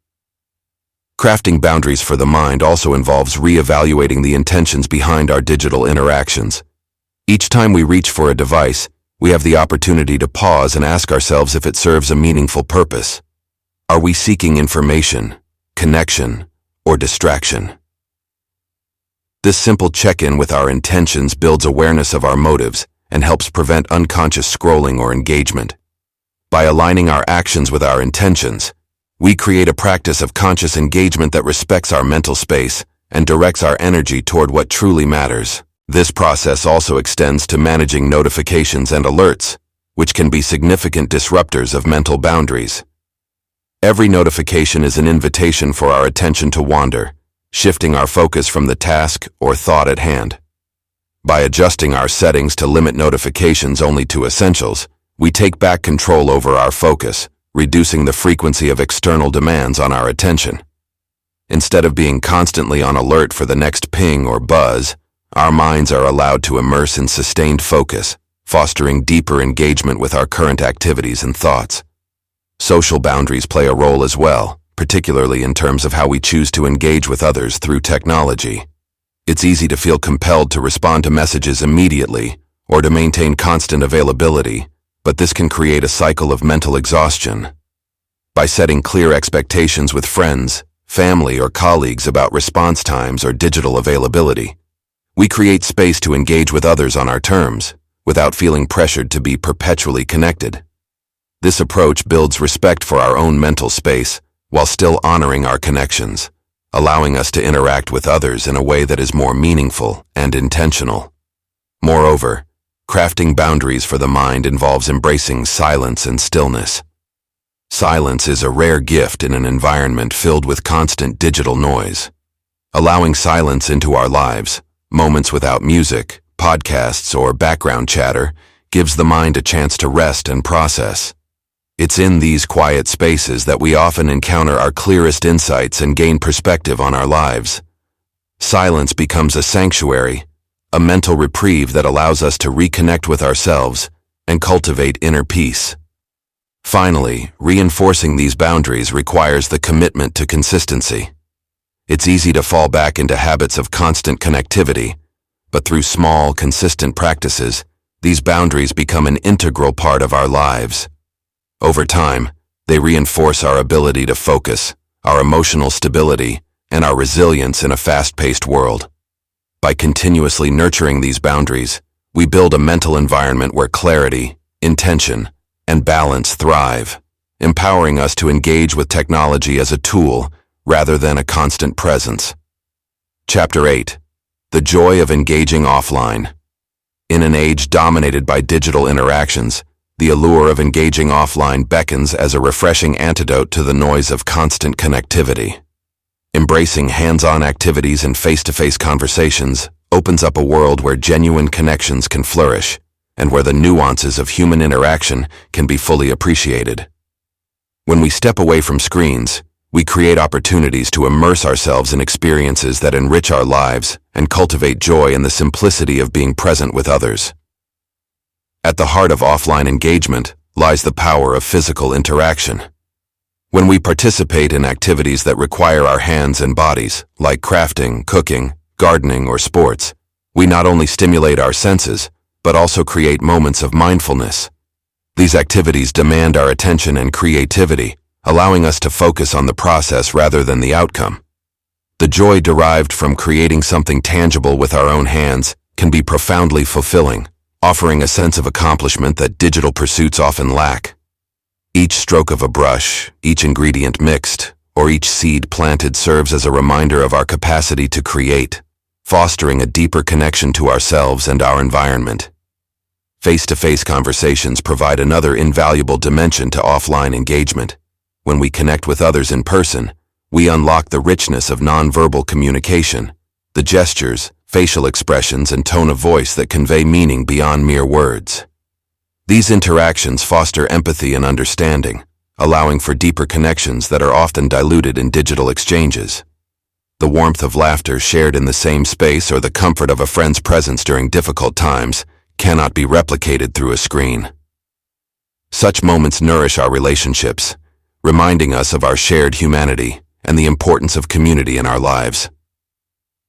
Crafting boundaries for the mind also involves reevaluating the intentions behind our digital interactions. Each time we reach for a device, we have the opportunity to pause and ask ourselves if it serves a meaningful purpose. Are we seeking information, connection, or distraction? This simple check-in with our intentions builds awareness of our motives and helps prevent unconscious scrolling or engagement. By aligning our actions with our intentions, we create a practice of conscious engagement that respects our mental space and directs our energy toward what truly matters. This process also extends to managing notifications and alerts, which can be significant disruptors of mental boundaries. Every notification is an invitation for our attention to wander, shifting our focus from the task or thought at hand. By adjusting our settings to limit notifications only to essentials, we take back control over our focus, reducing the frequency of external demands on our attention. Instead of being constantly on alert for the next ping or buzz, our minds are allowed to immerse in sustained focus, fostering deeper engagement with our current activities and thoughts. Social boundaries play a role as well, particularly in terms of how we choose to engage with others through technology. It's easy to feel compelled to respond to messages immediately or to maintain constant availability, but this can create a cycle of mental exhaustion. By setting clear expectations with friends, family, or colleagues about response times or digital availability, we create space to engage with others on our terms, without feeling pressured to be perpetually connected. This approach builds respect for our own mental space while still honoring our connections, allowing us to interact with others in a way that is more meaningful and intentional. Moreover, crafting boundaries for the mind involves embracing silence and stillness. Silence is a rare gift in an environment filled with constant digital noise. Allowing silence into our lives, moments without music, podcasts, or background chatter, gives the mind a chance to rest and process. It's in these quiet spaces that we often encounter our clearest insights and gain perspective on our lives. Silence becomes a sanctuary, a mental reprieve that allows us to reconnect with ourselves and cultivate inner peace. Finally, reinforcing these boundaries requires the commitment to consistency. It's easy to fall back into habits of constant connectivity, but through small, consistent practices, these boundaries become an integral part of our lives. Over time, they reinforce our ability to focus, our emotional stability, and our resilience in a fast-paced world. By continuously nurturing these boundaries, we build a mental environment where clarity, intention, and balance thrive, empowering us to engage with technology as a tool rather than a constant presence. Chapter 8. The Joy of Engaging Offline. In an age dominated by digital interactions, the allure of engaging offline beckons as a refreshing antidote to the noise of constant connectivity. Embracing hands-on activities and face-to-face conversations opens up a world where genuine connections can flourish, and where the nuances of human interaction can be fully appreciated. When we step away from screens, we create opportunities to immerse ourselves in experiences that enrich our lives and cultivate joy in the simplicity of being present with others. At the heart of offline engagement lies the power of physical interaction. When we participate in activities that require our hands and bodies, like crafting, cooking, gardening, or sports, we not only stimulate our senses, but also create moments of mindfulness. These activities demand our attention and creativity, allowing us to focus on the process rather than the outcome. The joy derived from creating something tangible with our own hands can be profoundly fulfilling, offering a sense of accomplishment that digital pursuits often lack. Each stroke of a brush, each ingredient mixed, or each seed planted serves as a reminder of our capacity to create, fostering a deeper connection to ourselves and our environment. Face-to-face conversations provide another invaluable dimension to offline engagement. When we connect with others in person, we unlock the richness of nonverbal communication, the gestures, facial expressions, and tone of voice that convey meaning beyond mere words. These interactions foster empathy and understanding, allowing for deeper connections that are often diluted in digital exchanges. The warmth of laughter shared in the same space or the comfort of a friend's presence during difficult times cannot be replicated through a screen. Such moments nourish our relationships, reminding us of our shared humanity and the importance of community in our lives.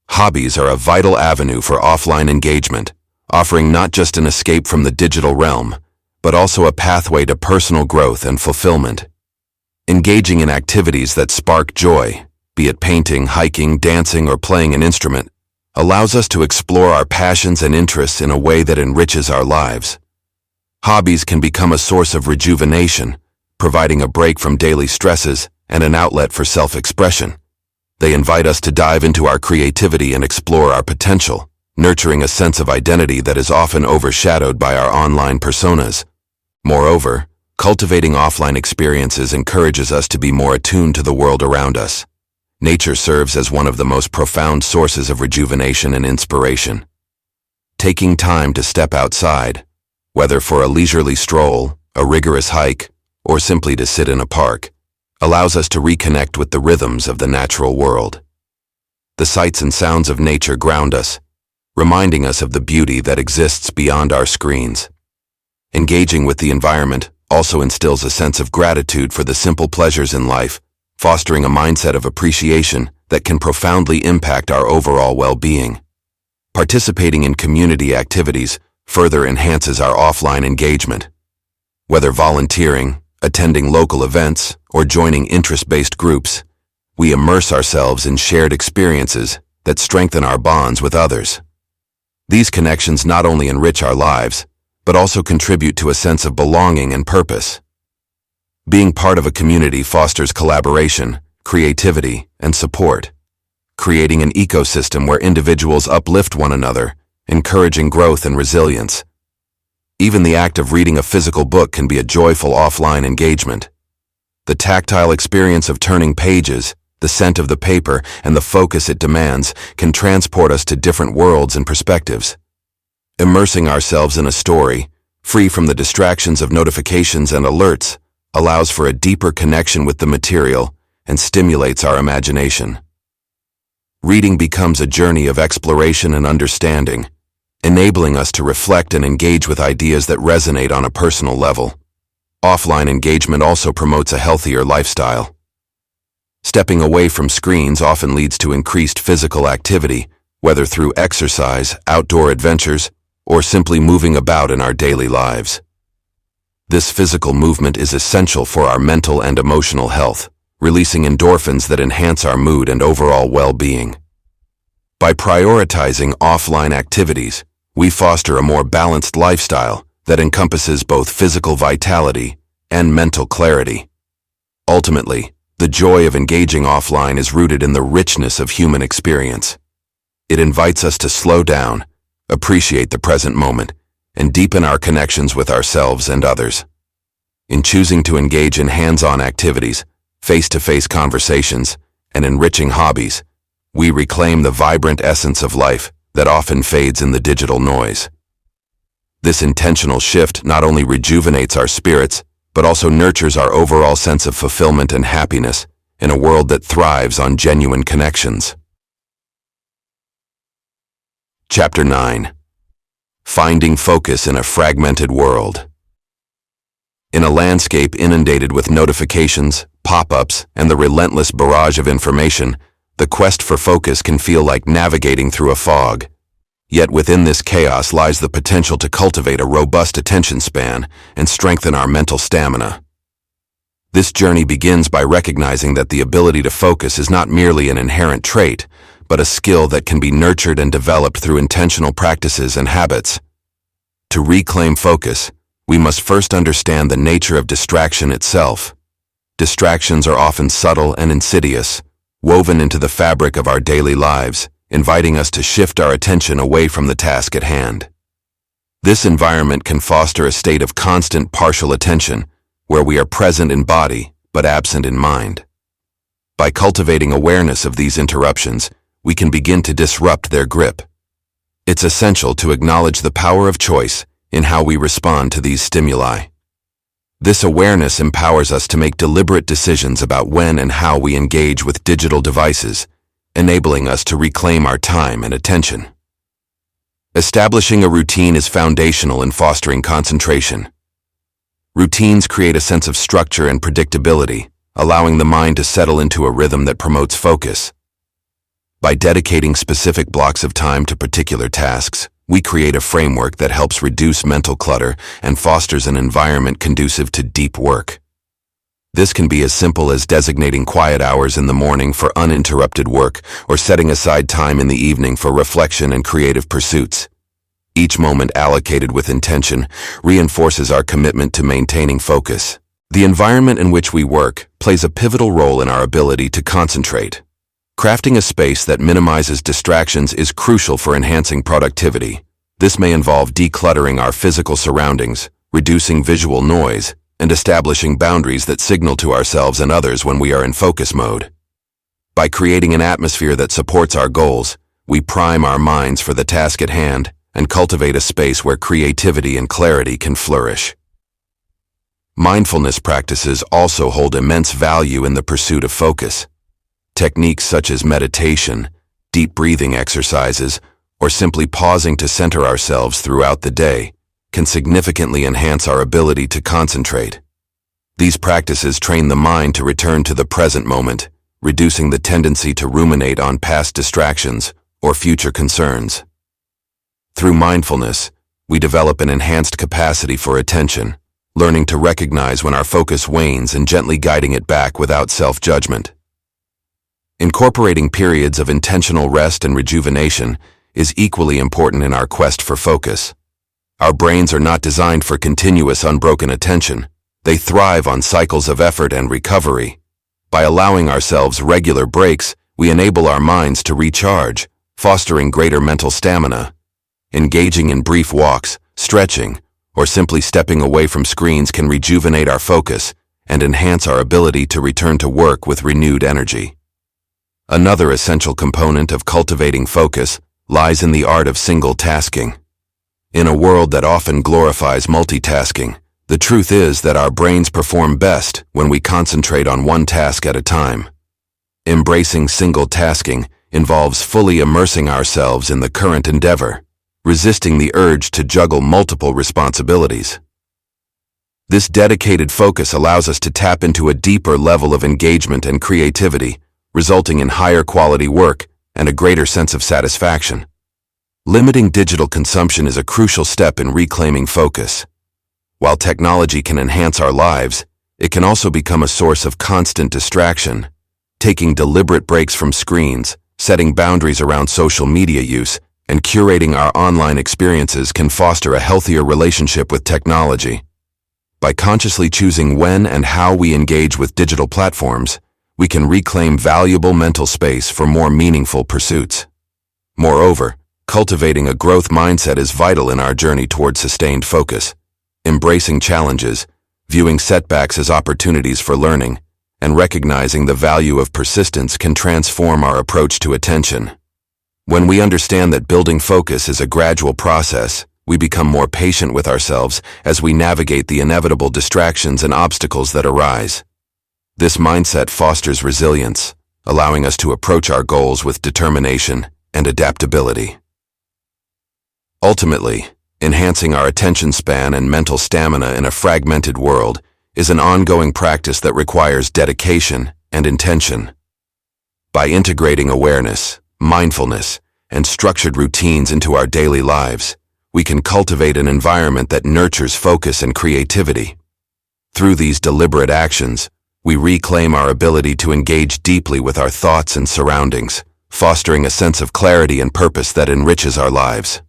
Hobbies are a vital avenue for offline engagement, offering not just an escape from the digital realm, but also a pathway to personal growth and fulfillment. Engaging in activities that spark joy, be it painting, hiking, dancing, or playing an instrument, allows us to explore our passions and interests in a way that enriches our lives. Hobbies can become a source of rejuvenation, providing a break from daily stresses and an outlet for self-expression. They invite us to dive into our creativity and explore our potential, nurturing a sense of identity that is often overshadowed by our online personas. Moreover, cultivating offline experiences encourages us to be more attuned to the world around us. Nature serves as one of the most profound sources of rejuvenation and inspiration. Taking time to step outside, whether for a leisurely stroll, a rigorous hike, or simply to sit in a park, allows us to reconnect with the rhythms of the natural world. The sights and sounds of nature ground us, reminding us of the beauty that exists beyond our screens. Engaging with the environment also instills a sense of gratitude for the simple pleasures in life, fostering a mindset of appreciation that can profoundly impact our overall well-being. Participating in community activities further enhances our offline engagement. Whether volunteering, attending local events, or joining interest-based groups, we immerse ourselves in shared experiences that strengthen our bonds with others. These connections not only enrich our lives, but also contribute to a sense of belonging and purpose. Being part of a community fosters collaboration, creativity, and support, creating an ecosystem where individuals uplift one another, encouraging growth and resilience. Even the act of reading a physical book can be a joyful offline engagement. The tactile experience of turning pages, the scent of the paper, and the focus it demands can transport us to different worlds and perspectives. Immersing ourselves in a story, free from the distractions of notifications and alerts, allows for a deeper connection with the material and stimulates our imagination. Reading becomes a journey of exploration and understanding, enabling us to reflect and engage with ideas that resonate on a personal level. Offline engagement also promotes a healthier lifestyle. Stepping away from screens often leads to increased physical activity, whether through exercise, outdoor adventures, or simply moving about in our daily lives. This physical movement is essential for our mental and emotional health, releasing endorphins that enhance our mood and overall well-being. By prioritizing offline activities, we foster a more balanced lifestyle that encompasses both physical vitality and mental clarity. Ultimately, the joy of engaging offline is rooted in the richness of human experience. It invites us to slow down, appreciate the present moment, and deepen our connections with ourselves and others. In choosing to engage in hands-on activities, face-to-face conversations, and enriching hobbies, we reclaim the vibrant essence of life that often fades in the digital noise. This intentional shift not only rejuvenates our spirits, but also nurtures our overall sense of fulfillment and happiness in a world that thrives on genuine connections. Chapter 9. Finding Focus in a Fragmented World. In a landscape inundated with notifications, pop-ups, and the relentless barrage of information, the quest for focus can feel like navigating through a fog. Yet within this chaos lies the potential to cultivate a robust attention span and strengthen our mental stamina. This journey begins by recognizing that the ability to focus is not merely an inherent trait, but a skill that can be nurtured and developed through intentional practices and habits. To reclaim focus, we must first understand the nature of distraction itself. Distractions are often subtle and insidious, woven into the fabric of our daily lives, inviting us to shift our attention away from the task at hand. This environment can foster a state of constant partial attention, where we are present in body but absent in mind. By cultivating awareness of these interruptions, we can begin to disrupt their grip. It's essential to acknowledge the power of choice in how we respond to these stimuli. This awareness empowers us to make deliberate decisions about when and how we engage with digital devices, enabling us to reclaim our time and attention. Establishing a routine is foundational in fostering concentration. Routines create a sense of structure and predictability, allowing the mind to settle into a rhythm that promotes focus. By dedicating specific blocks of time to particular tasks, we create a framework that helps reduce mental clutter and fosters an environment conducive to deep work. This can be as simple as designating quiet hours in the morning for uninterrupted work or setting aside time in the evening for reflection and creative pursuits. Each moment allocated with intention reinforces our commitment to maintaining focus. The environment in which we work plays a pivotal role in our ability to concentrate. Crafting a space that minimizes distractions is crucial for enhancing productivity. This may involve decluttering our physical surroundings, reducing visual noise, and establishing boundaries that signal to ourselves and others when we are in focus mode. By creating an atmosphere that supports our goals, we prime our minds for the task at hand and cultivate a space where creativity and clarity can flourish. Mindfulness practices also hold immense value in the pursuit of focus. Techniques such as meditation, deep breathing exercises, or simply pausing to center ourselves throughout the day can significantly enhance our ability to concentrate. These practices train the mind to return to the present moment, reducing the tendency to ruminate on past distractions or future concerns. Through mindfulness, we develop an enhanced capacity for attention, learning to recognize when our focus wanes and gently guiding it back without self-judgment. Incorporating periods of intentional rest and rejuvenation is equally important in our quest for focus. Our brains are not designed for continuous unbroken attention. They thrive on cycles of effort and recovery. By allowing ourselves regular breaks, we enable our minds to recharge, fostering greater mental stamina. Engaging in brief walks, stretching, or simply stepping away from screens can rejuvenate our focus and enhance our ability to return to work with renewed energy. Another essential component of cultivating focus lies in the art of single-tasking. In a world that often glorifies multitasking, the truth is that our brains perform best when we concentrate on one task at a time. Embracing single-tasking involves fully immersing ourselves in the current endeavor, resisting the urge to juggle multiple responsibilities. This dedicated focus allows us to tap into a deeper level of engagement and creativity, resulting in higher quality work and a greater sense of satisfaction. Limiting digital consumption is a crucial step in reclaiming focus. While technology can enhance our lives, it can also become a source of constant distraction. Taking deliberate breaks from screens, setting boundaries around social media use, and curating our online experiences can foster a healthier relationship with technology. By consciously choosing when and how we engage with digital platforms, we can reclaim valuable mental space for more meaningful pursuits. Moreover, cultivating a growth mindset is vital in our journey toward sustained focus. Embracing challenges, viewing setbacks as opportunities for learning, and recognizing the value of persistence can transform our approach to attention. When we understand that building focus is a gradual process, we become more patient with ourselves as we navigate the inevitable distractions and obstacles that arise. This mindset fosters resilience, allowing us to approach our goals with determination and adaptability. Ultimately, enhancing our attention span and mental stamina in a fragmented world is an ongoing practice that requires dedication and intention. By integrating awareness, mindfulness, and structured routines into our daily lives, we can cultivate an environment that nurtures focus and creativity. Through these deliberate actions, we reclaim our ability to engage deeply with our thoughts and surroundings, fostering a sense of clarity and purpose that enriches our lives.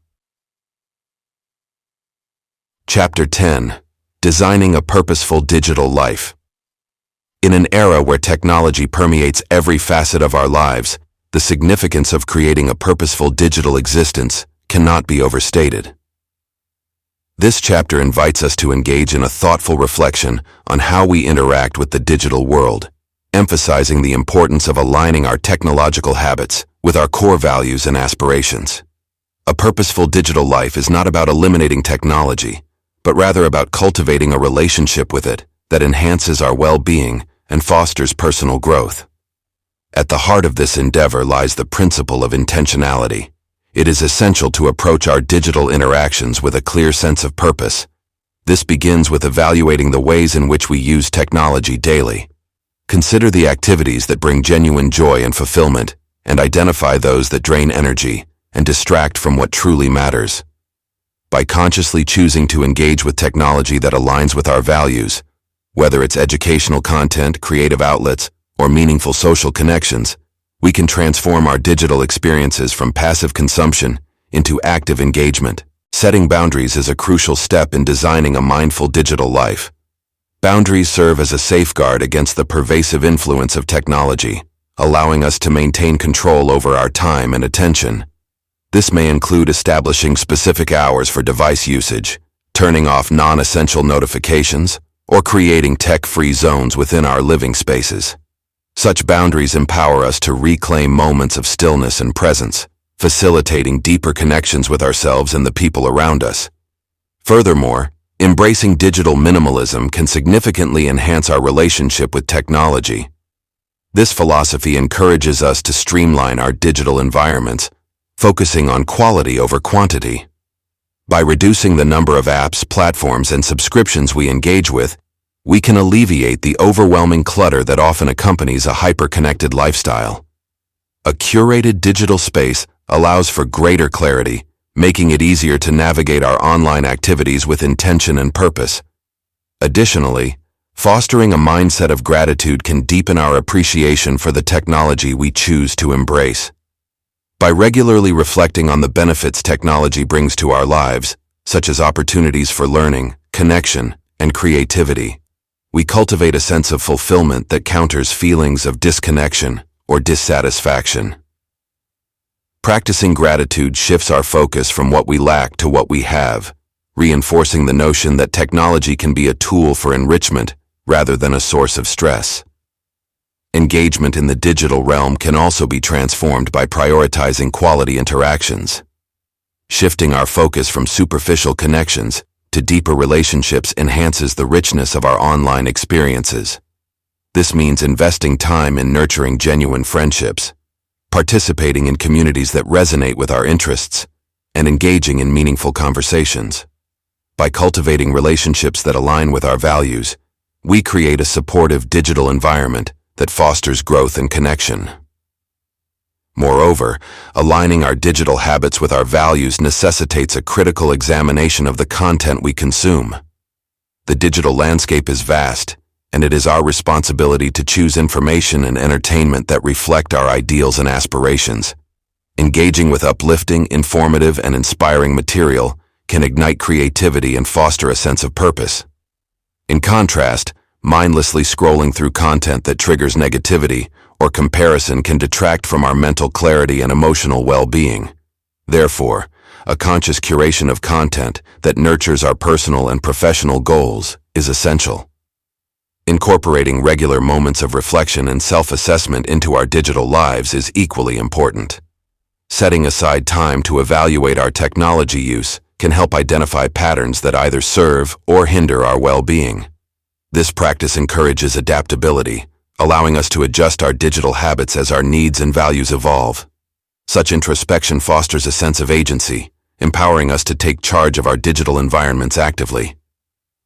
Chapter 10. Designing a Purposeful Digital Life. In an era where technology permeates every facet of our lives, the significance of creating a purposeful digital existence cannot be overstated. This chapter invites us to engage in a thoughtful reflection on how we interact with the digital world, emphasizing the importance of aligning our technological habits with our core values and aspirations. A purposeful digital life is not about eliminating technology, but rather about cultivating a relationship with it that enhances our well-being and fosters personal growth. At the heart of this endeavor lies the principle of intentionality. It is essential to approach our digital interactions with a clear sense of purpose. This begins with evaluating the ways in which we use technology daily. Consider the activities that bring genuine joy and fulfillment, and identify those that drain energy and distract from what truly matters. By consciously choosing to engage with technology that aligns with our values, Whether it's educational content, creative outlets, or meaningful social connections, we can transform our digital experiences from passive consumption into active engagement. Setting boundaries is a crucial step in designing a mindful digital life. Boundaries serve as a safeguard against the pervasive influence of technology, allowing us to maintain control over our time and attention. This may include establishing specific hours for device usage, turning off non-essential notifications, or creating tech-free zones within our living spaces. Such boundaries empower us to reclaim moments of stillness and presence, facilitating deeper connections with ourselves and the people around us. Furthermore, embracing digital minimalism can significantly enhance our relationship with technology. This philosophy encourages us to streamline our digital environments, focusing on quality over quantity. By reducing the number of apps, platforms, and subscriptions we engage with, we can alleviate the overwhelming clutter that often accompanies a hyper-connected lifestyle. A curated digital space allows for greater clarity, making it easier to navigate our online activities with intention and purpose. Additionally, fostering a mindset of gratitude can deepen our appreciation for the technology we choose to embrace. By regularly reflecting on the benefits technology brings to our lives, such as opportunities for learning, connection, and creativity, we cultivate a sense of fulfillment that counters feelings of disconnection or dissatisfaction. Practicing gratitude shifts our focus from what we lack to what we have, reinforcing the notion that technology can be a tool for enrichment rather than a source of stress. Engagement in the digital realm can also be transformed by prioritizing quality interactions. Shifting our focus from superficial connections to deeper relationships enhances the richness of our online experiences. This means investing time in nurturing genuine friendships, participating in communities that resonate with our interests, and engaging in meaningful conversations. By cultivating relationships that align with our values, we create a supportive digital environment that fosters growth and connection. Moreover, aligning our digital habits with our values necessitates a critical examination of the content we consume. The digital landscape is vast, and it is our responsibility to choose information and entertainment that reflect our ideals and aspirations. Engaging with uplifting, informative, and inspiring material can ignite creativity and foster a sense of purpose. In contrast, mindlessly scrolling through content that triggers negativity or comparison can detract from our mental clarity and emotional well-being. Therefore, a conscious curation of content that nurtures our personal and professional goals is essential. Incorporating regular moments of reflection and self-assessment into our digital lives is equally important. Setting aside time to evaluate our technology use can help identify patterns that either serve or hinder our well-being. This practice encourages adaptability, allowing us to adjust our digital habits as our needs and values evolve. Such introspection fosters a sense of agency, empowering us to take charge of our digital environments actively.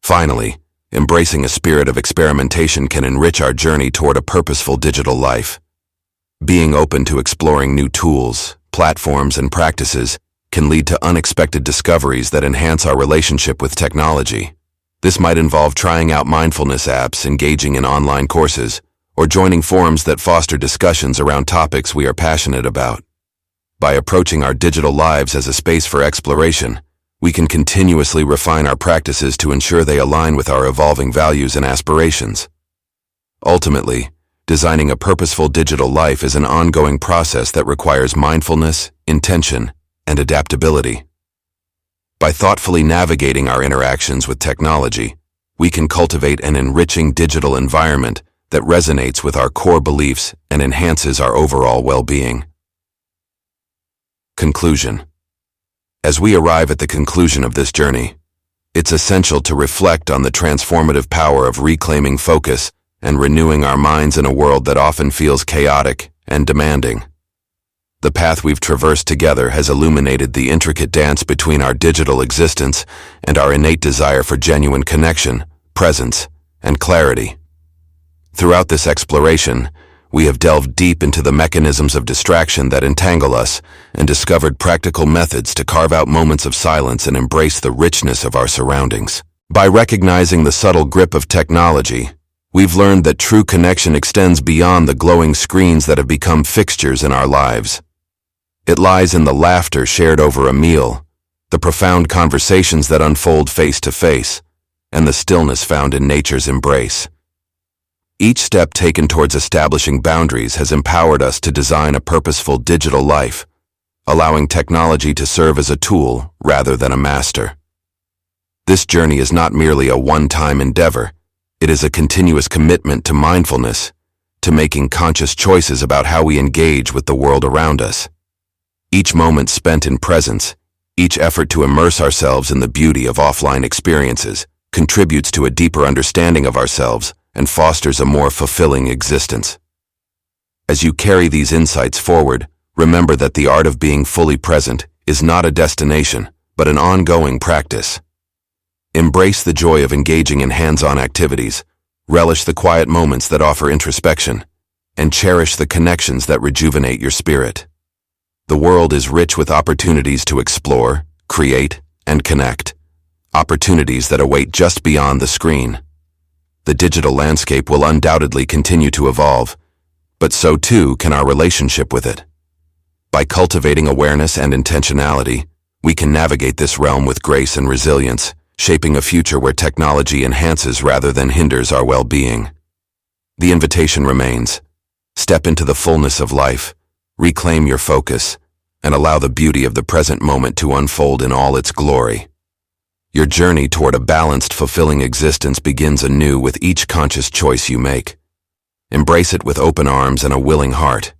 Finally, embracing a spirit of experimentation can enrich our journey toward a purposeful digital life. Being open to exploring new tools, platforms, and practices can lead to unexpected discoveries that enhance our relationship with technology. This might involve trying out mindfulness apps, engaging in online courses, or joining forums that foster discussions around topics we are passionate about. By approaching our digital lives as a space for exploration, we can continuously refine our practices to ensure they align with our evolving values and aspirations. Ultimately, designing a purposeful digital life is an ongoing process that requires mindfulness, intention, and adaptability. By thoughtfully navigating our interactions with technology, we can cultivate an enriching digital environment that resonates with our core beliefs and enhances our overall well-being. Conclusion. As we arrive at the conclusion of this journey, it's essential to reflect on the transformative power of reclaiming focus and renewing our minds in a world that often feels chaotic and demanding. The path we've traversed together has illuminated the intricate dance between our digital existence and our innate desire for genuine connection, presence, and clarity. Throughout this exploration, we have delved deep into the mechanisms of distraction that entangle us and discovered practical methods to carve out moments of silence and embrace the richness of our surroundings. By recognizing the subtle grip of technology, we've learned that true connection extends beyond the glowing screens that have become fixtures in our lives. It lies in the laughter shared over a meal, the profound conversations that unfold face to face, and the stillness found in nature's embrace. Each step taken towards establishing boundaries has empowered us to design a purposeful digital life, allowing technology to serve as a tool rather than a master. This journey is not merely a one-time endeavor. It is a continuous commitment to mindfulness, to making conscious choices about how we engage with the world around us. Each moment spent in presence, each effort to immerse ourselves in the beauty of offline experiences, contributes to a deeper understanding of ourselves and fosters a more fulfilling existence. As you carry these insights forward, remember that the art of being fully present is not a destination, but an ongoing practice. Embrace the joy of engaging in hands-on activities, relish the quiet moments that offer introspection, and cherish the connections that rejuvenate your spirit. The world is rich with opportunities to explore, create, and connect, opportunities that await just beyond the screen. The digital landscape will undoubtedly continue to evolve, but so too can our relationship with it. By cultivating awareness and intentionality, we can navigate this realm with grace and resilience, shaping a future where technology enhances rather than hinders our well-being. The invitation remains. Step into the fullness of life, reclaim your focus, and allow the beauty of the present moment to unfold in all its glory. Your journey toward a balanced, fulfilling existence begins anew with each conscious choice you make. Embrace it with open arms and a willing heart,